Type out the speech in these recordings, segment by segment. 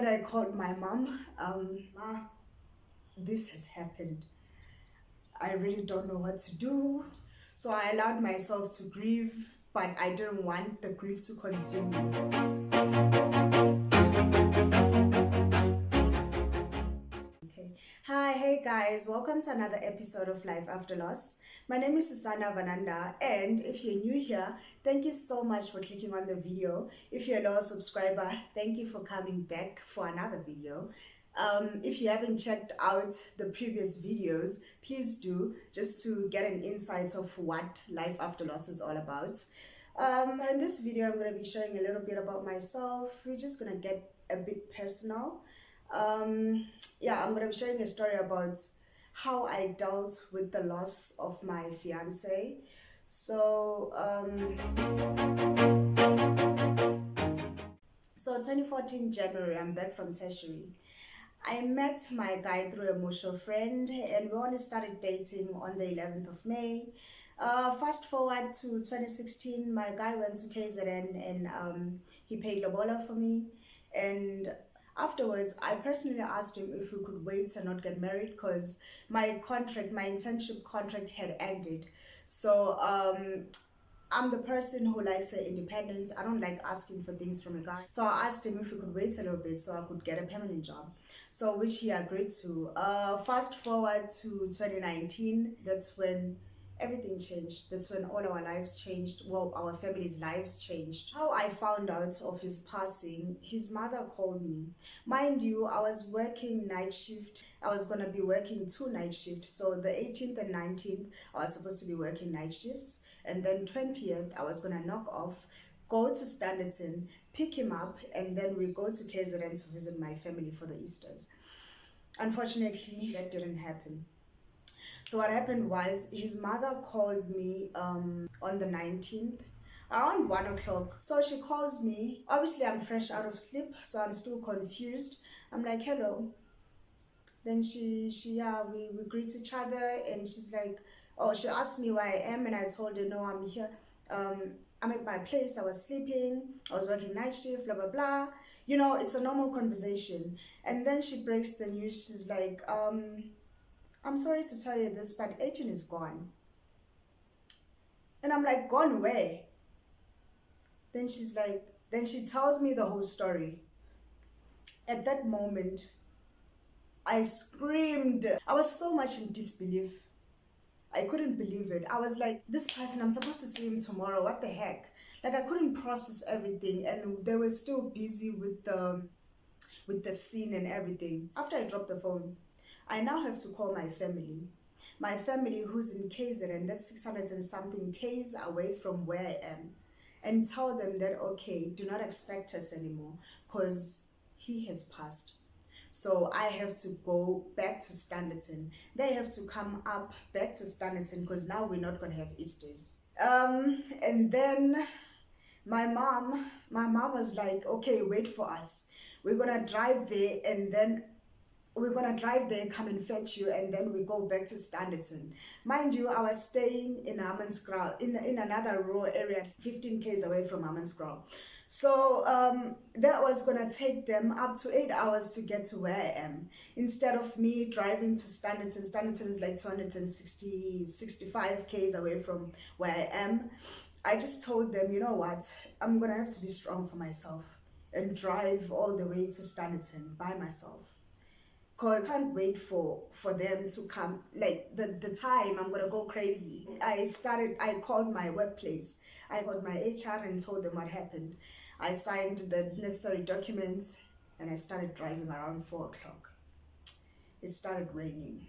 night I called my mom. Ma, this has happened. I really don't know what to do. So I allowed myself to grieve, but I didn't want the grief to consume me. Okay. Hi, hey guys, welcome to another episode of Life After Loss. My name is Sisanda Vanandah, and if you're new here, thank you so much for clicking on the video. If you're a loyal subscriber, thank you for coming back for another video. If you haven't checked out the previous videos, please do, just to get an insight of what Life After Loss is all about. So in this video, I'm going to be sharing a little bit about myself. We're just going to get a bit personal. I'm going to be sharing a story about how I dealt with the loss of my fiancé. So 2014 January, I'm back from tertiary. I met my guy through a mutual friend, and we only started dating on the 11th of May. Fast forward to 2016, my guy went to KZN and he paid lobola for me. And afterwards, I personally asked him if we could wait and not get married because my internship contract had ended. So I'm the person who likes independence. I don't like asking for things from a guy. So I asked him if we could wait a little bit so I could get a permanent job. So which he agreed to. Fast forward to 2019, that's when everything changed. That's when all our lives changed. Well, our family's lives changed. How I found out of his passing, his mother called me. Mind you, I was working night shift. I was going to be working 2 night shifts. So the 18th and 19th, I was supposed to be working night shifts. And then 20th, I was going to knock off, go to Standerton, pick him up, and then we go to KZN to visit my family for the Easters. Unfortunately, that didn't happen. So what happened was his mother called me on the 19th around 1 o'clock. So she calls me. Obviously, I'm fresh out of sleep, so I'm still confused. I'm like, hello. Then we greet each other, and she's like, oh, she asked me where I am, and I told her, no, I'm here. I'm at my place. I was sleeping. I was working night shift, blah, blah, blah. You know, it's a normal conversation. And then she breaks the news. She's like, I'm sorry to tell you this, but 18 is gone. And I'm like, gone where? Then she tells me the whole story. At that moment, I screamed. I was so much in disbelief. I couldn't believe it. I was like, this person, I'm supposed to see him tomorrow. What the heck? Like, I couldn't process everything, and they were still busy with the scene and everything. After I dropped the phone, I now have to call my family. My family who's in KZN, that's 600 and something Ks away from where I am, and tell them that, okay, do not expect us anymore because he has passed. So I have to go back to Standerton. They have to come up back to Standerton because now we're not going to have Easters. And then my mom was like, okay, wait for us. We're going to drive there, and then come and fetch you, and then we go back to Standerton. Mind you, I was staying in Hammanskraal, in another rural area, 15 km away from Hammanskraal. So that was going to take them up to 8 hours to get to where I am. Instead of me driving to Standerton. Standerton is like 65 km away from where I am. I just told them, you know what, I'm going to have to be strong for myself and drive all the way to Standerton by myself. Because I can't wait for them to come. Like, the time, I'm going to go crazy. I called my workplace. I called my HR and told them what happened. I signed the necessary documents, and I started driving around 4 o'clock. It started raining.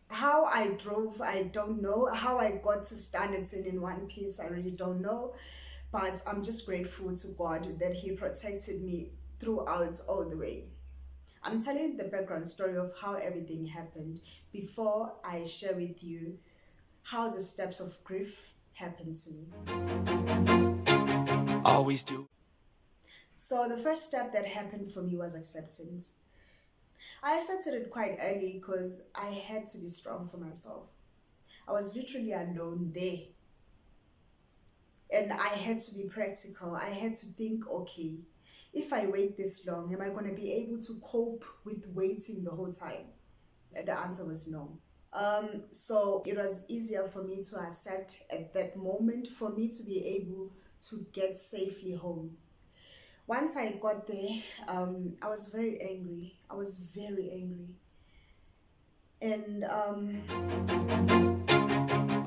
How I drove, I don't know. How I got to Standerton in one piece, I really don't know. But I'm just grateful to God that He protected me throughout all the way. I'm telling the background story of how everything happened before I share with you how the steps of grief happened to me. Always do. So the first step that happened for me was acceptance. I accepted it quite early because I had to be strong for myself. I was literally alone there. And I had to be practical. I had to think, okay, if I wait this long, am I going to be able to cope with waiting the whole time? The answer was no. So it was easier for me to accept at that moment for me to be able to get safely home. Once I got there, I was very angry. I was very angry. And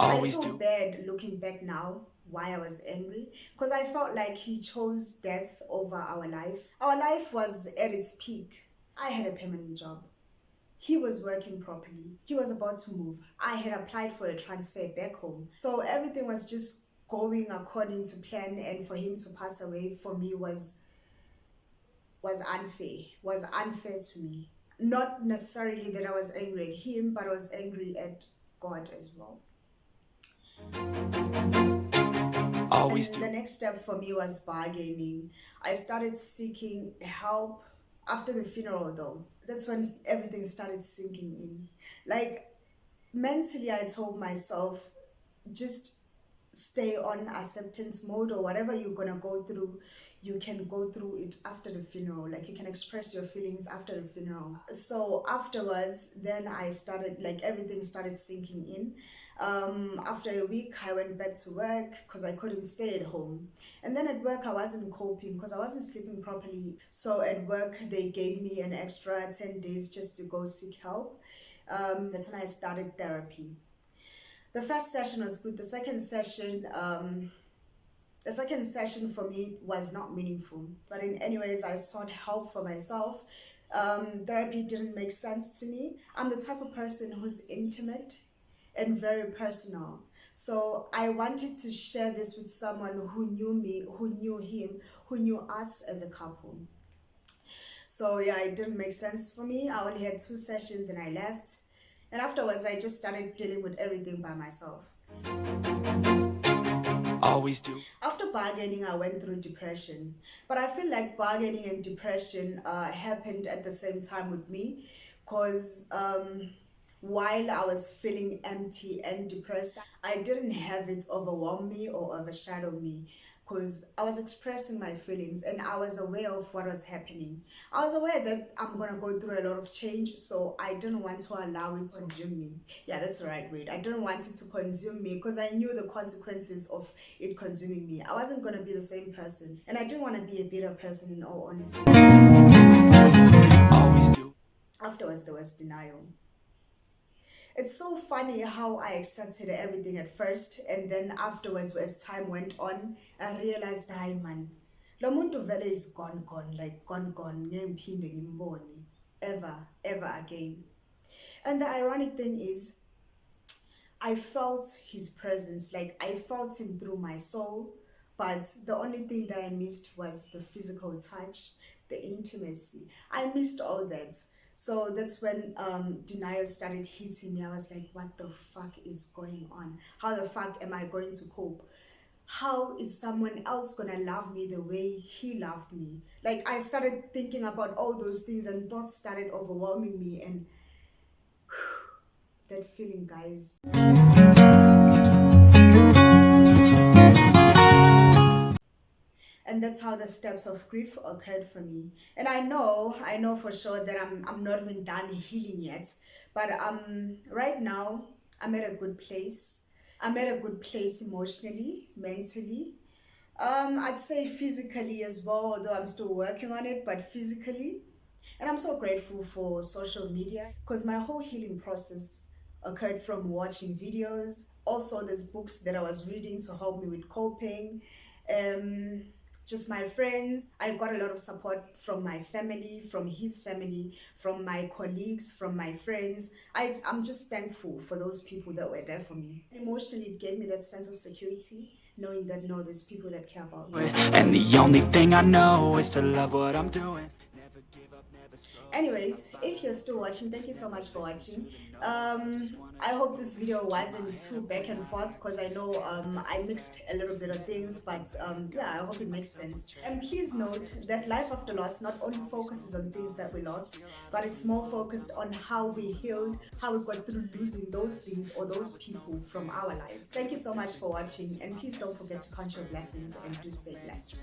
I feel bad looking back now why I was angry, because I felt like he chose death over our life. Our life was at its peak. I had a permanent job. He was working properly. He was about to move. I had applied for a transfer back home. So everything was just going according to plan, and for him to pass away for me was unfair to me. Not necessarily that I was angry at him, but I was angry at God as well. The next step for me was bargaining. I started seeking help after the funeral though. That's when everything started sinking in. Like, mentally I told myself, just stay on acceptance mode, or whatever you're gonna go through, you can go through it after the funeral. Like, you can express your feelings after the funeral. So afterwards, then I started, like, everything started sinking in. After a week, I went back to work because I couldn't stay at home. And then at work, I wasn't coping because I wasn't sleeping properly. So at work, they gave me an extra 10 days just to go seek help. That's when I started therapy. The first session was good. The second session for me was not meaningful. But in anyways, I sought help for myself. Therapy didn't make sense to me. I'm the type of person who's intimate and very personal. So I wanted to share this with someone who knew me, who knew him, who knew us as a couple. So yeah, it didn't make sense for me. I only had 2 sessions and I left. And afterwards, I just started dealing with everything by myself. Always do. After bargaining, I went through depression. But I feel like bargaining and depression happened at the same time with me, because while I was feeling empty and depressed, I didn't have it overwhelm me or overshadow me, because I was expressing my feelings and I was aware of what was happening. I was aware that I'm going to go through a lot of change, so I didn't want to allow it to consume me. Yeah, that's the right word. I didn't want it to consume me because I knew the consequences of it consuming me. I wasn't going to be the same person, and I didn't want to be a bitter person, in all honesty. Always do. Afterwards, there was denial. It's so funny how I accepted everything at first, and then afterwards, as time went on, I realized, hi man, lo muntu vele is gone, like gone, ngimphinde ngimbone ever again. And the ironic thing is, I felt his presence, like I felt him through my soul, but the only thing that I missed was the physical touch, the intimacy. I missed all that. So that's when denial started hitting me. I was like, what the fuck is going on? How the fuck am I going to cope? How is someone else gonna love me the way he loved me? Like, I started thinking about all those things and thoughts started overwhelming me, and that feeling, guys. And that's how the steps of grief occurred for me. And I know for sure that I'm not even done healing yet. But right now I'm at a good place. I'm at a good place emotionally, mentally. I'd say physically as well, although I'm still working on it, but physically. And I'm so grateful for social media, because my whole healing process occurred from watching videos. Also, there's books that I was reading to help me with coping. Just my friends. I got a lot of support from my family, from his family, from my colleagues, from my friends. I'm just thankful for those people that were there for me. Emotionally, it gave me that sense of security, knowing that no, there's people that care about me. And the only thing I know is to love what I'm doing. Anyways, if you're still watching, thank you so much for watching. I hope this video wasn't too back and forth, because I know I mixed a little bit of things, but yeah, I hope it makes sense. And please note that life after loss not only focuses on things that we lost, but it's more focused on how we healed, how we got through losing those things or those people from our lives. Thank you so much for watching, and please don't forget to count your blessings and do stay blessed.